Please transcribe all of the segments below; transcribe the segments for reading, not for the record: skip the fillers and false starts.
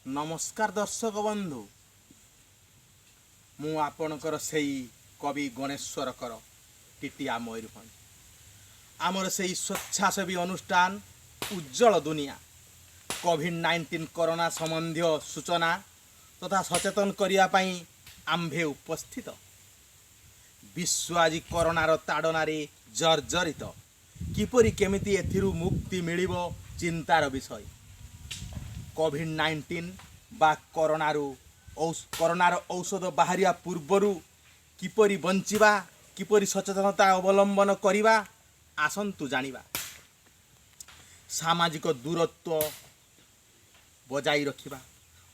नमस्कार दर्शक बंधु मु आपणकर सेई कवि गणेश्वर कर टिटिया मयूरभंज आमर से स्वेच्छासेवी अनुष्ठान उज्जवल दुनिया कोविड-19 कोरोना संबंधी सूचना तथा सचेतन करने आम्भे उपस्थित विश्व आज कोरोनार ताड़नार जर्जरित किपरि केमिति एथिरु मुक्ति मिलिबो चिंतार विषय कोविड-19 बा कोरोनार औषध बाहरिया पूर्वरु किपरि बंचिबा किपरि सचेतनता अवलंबन करिबा आसंतु जानिबा। सामाजिक दूरत्व बजाई रखिबा,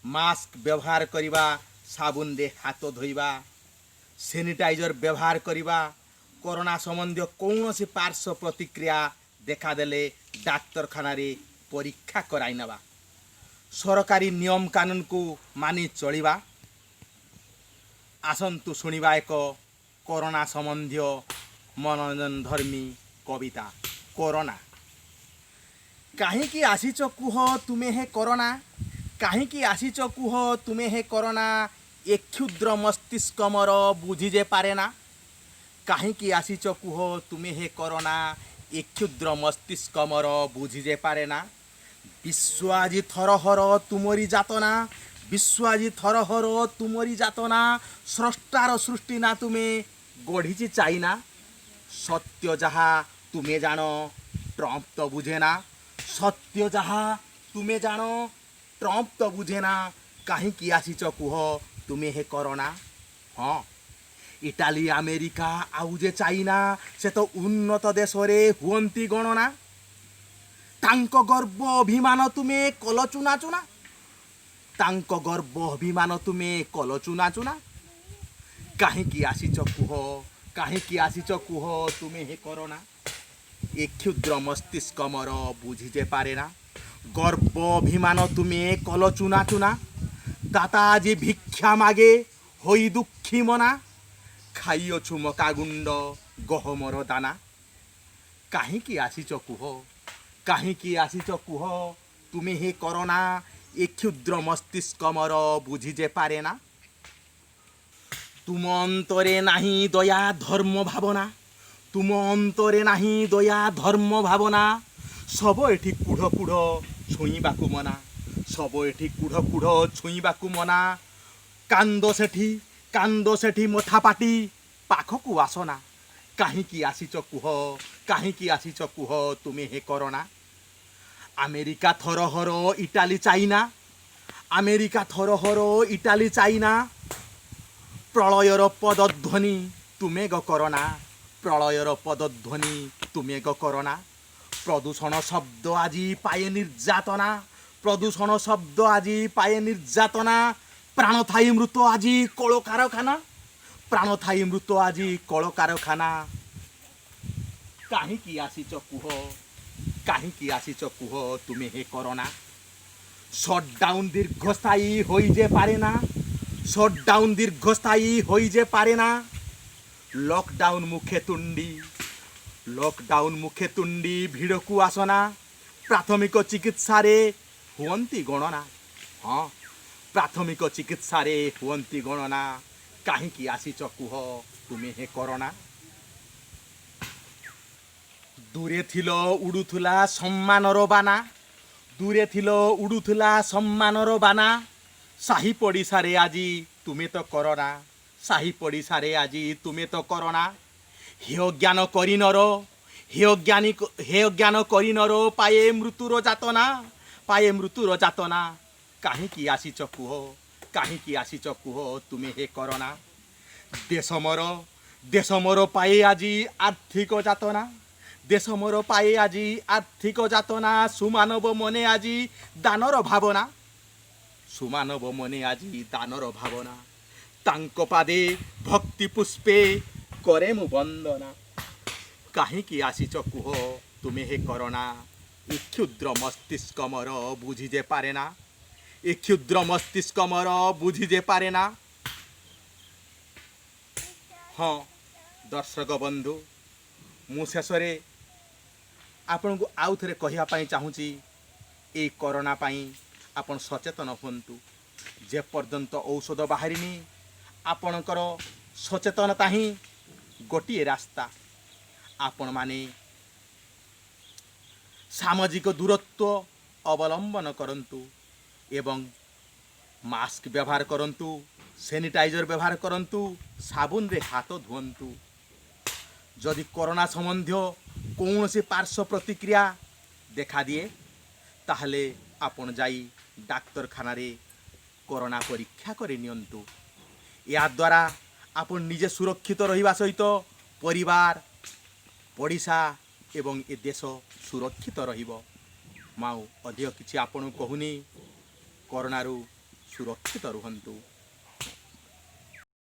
मास्क व्यवहार करिबा, साबुन दे हाथ धोइबा, सैनिटाइजर व्यवहार करिबा, कोरोना संबंधी कौनसी पार्श्व प्रतिक्रिया देखा देले डाक्तरखाना रे परीक्षा कराई नबा, सरकारी नियम कानून को मानि चलिबा। आसंतु शुणिबा एक कोरोना संबंधी मनोरंजन धर्मी कविता। कोरोना काहींकी आसीच कुह तुमे हे कोरोना, काहींकी आसीच कुह तुमे हे कोरोना, एक क्षुद्र मस्तिष्क मोर बुझी जे पारे ना। काहींकी आसीच कुह तुमे हे कोरोना, एक क्षुद्र मस्तिष्क मोर बुझी जे पारे ना। विश्व आज थरहर तुमरी जातना, विश्व आज थरहर तुमरी जातना, स्रष्टार सृष्टि ना तुमे गढ़ी चाइना। सत्य जहा तुमे जानो ट्रम्प तो बुझे ना, सत्य जहा तुमे जानो ट्रम्प तो बुझे ना। कहीं की आसीच कुह तुमे हे कोरोना। हाँ, इटाली अमेरिका आउ जे चाइना से तो उन्नत देश रे हुअंती गणना। तांको गर्व अभिमान तुमे कल चुना चुना, तांको गर्व अभिमान तुमे कल चुना चुना। कहीं की आसीच कुह, कहीं की आसीच कुह तुमे हे कोरोना, एक क्षुद्र मस्तिष्क मोर बुझी जे पारे ना। गर्व अभिमान तुमे कल चुना चुना, दाता आज भिक्षा मागे होई दुखी मना। खाइछु मका गुंड गहमर दाना। कहीं की आसीच कुह, कहीं की आसीच कुह तुमे हे कोरोना, एक क्षुद्र मस्तिष्क मोर बुझी जे पारे ना। तुम अंतरे नाही दया धर्म भावना, तुम अंतरे नाही दया धर्म भावना। सब एठी कुढ़ कुढ़ छुईबाकू मना, सब एठी कुढ़ कुढ़ छुईबाकू मना। कांदो सेठी मथापाटी पाखकू आसना। कहीं की आसीच कुह, कहीं की आसीच कुह तुमे हे कोरोना। अमेरिका थरहर इटाली चाइना, अमेरिका थरहर इटाली चाइना। प्रलयर पदध्वनि तुमे ग कोरोना, प्रलयर पदध्वनि तुमे ग कोरोना। प्रदूषण शब्द आजी पाए निर्यातना, प्रदूषण शब्द आजी पाए निर्यातना। प्राण थाई मृत आजी कल कारखाना, प्राण थाई मृत आजी कल कारखाना। कहीं की आसीच कुह, कहीं की आसीच कुह तुमे हे कोरोना। शटडाउन दीर्घस्थायी होई जे पारे ना, शटडाउन दीर्घस्थायी होई जे पारे ना। लॉकडाउन मुखे तुंडी, लॉकडाउन मुखे तुंडी भिड़ को आसना। प्राथमिक चिकित्सा रे हुअंती गणना। हाँ, प्राथमिक चिकित्सा रे हुअंती गणना। कहीं की आसीच कुह तुमे हे कोरोना। दूरे थिलो उड़ुथुला सम्मानर बाना, दूरे थिलो उड़ुथुला सम्मानर बाना। साही पड़िशा रे आजी तुमे तो कोरोना, साही पड़िशा रे आजी तुमे तो कोरोना। हेय ज्ञान करिनर, हेय ज्ञान करिनर पाए मृत्युर जातना, पाए मृत्युर जातना। कहीं की आसीच कुह, कहीं की आसीच कुह तुमे हे कोरोना। देश मोर पाए आजी आर्थिक जातना, देश मोर पाए आजी आर्थिक जातना। सुमानव मने आजी दानर भावना, सुमानव मने आजी दानर भावना। तांको पादे भक्ति पुष्पे करे मु वंदना। कहीं की आसीच कुह तुमे हे कोरोना, एक क्षुद्र मस्तिष्क मोर बुझी जे पारे ना, एक क्षुद्र मस्तिष्क मोर बुझी जे पारे ना। हाँ दर्शक बंधु, मु शेष आपन को आउ थे कहवाई चाहूँगी ये कोरोना पाई ଆପଣ ସଚେତନ ହୁଅନ୍ତୁ। ଯେପର୍ଯ୍ୟନ୍ତ ଔଷଧ ବାହାରିନି ଆପଣଙ୍କର ସଚେତନତା ହିଁ ଗୋଟିଏ ରାସ୍ତା। ଆପଣମାନେ ସାମାଜିକ ଦୂରତ୍ୱ ଅବଲମ୍ବନ କରନ୍ତୁ ଏବଂ ମାସ୍କ ବ୍ୟବହାର କରନ୍ତୁ, ସାନିଟାଇଜର ବ୍ୟବହାର କରନ୍ତୁ, ସାବୁନରେ ହାତ ଧୁଅନ୍ତୁ। ଯଦି କରୋନା ସମ୍ବନ୍ଧୀୟ କୌଣସି ପାର୍ଶ୍ୱ ପ୍ରତିକ୍ରିୟା ଦେଖାଦିଏ ତାହେଲେ ଆପଣ ଯାଇ ଡାକ୍ତରଖାନାରେ କରୋନା ପରୀକ୍ଷା କରି ନିଅନ୍ତୁ। ଏହାଦ୍ୱାରା ଆପଣ ନିଜେ ସୁରକ୍ଷିତ ରହିବା ସହିତ ପରିବାର, ପଡ଼ିଶା ଏବଂ ଏ ଦେଶ ସୁରକ୍ଷିତ ରହିବ। ମୁଁ ଅଧିକ କିଛି ଆପଣଙ୍କୁ କହୁନି। କରୋନାରୁ ସୁରକ୍ଷିତ ରୁହନ୍ତୁ।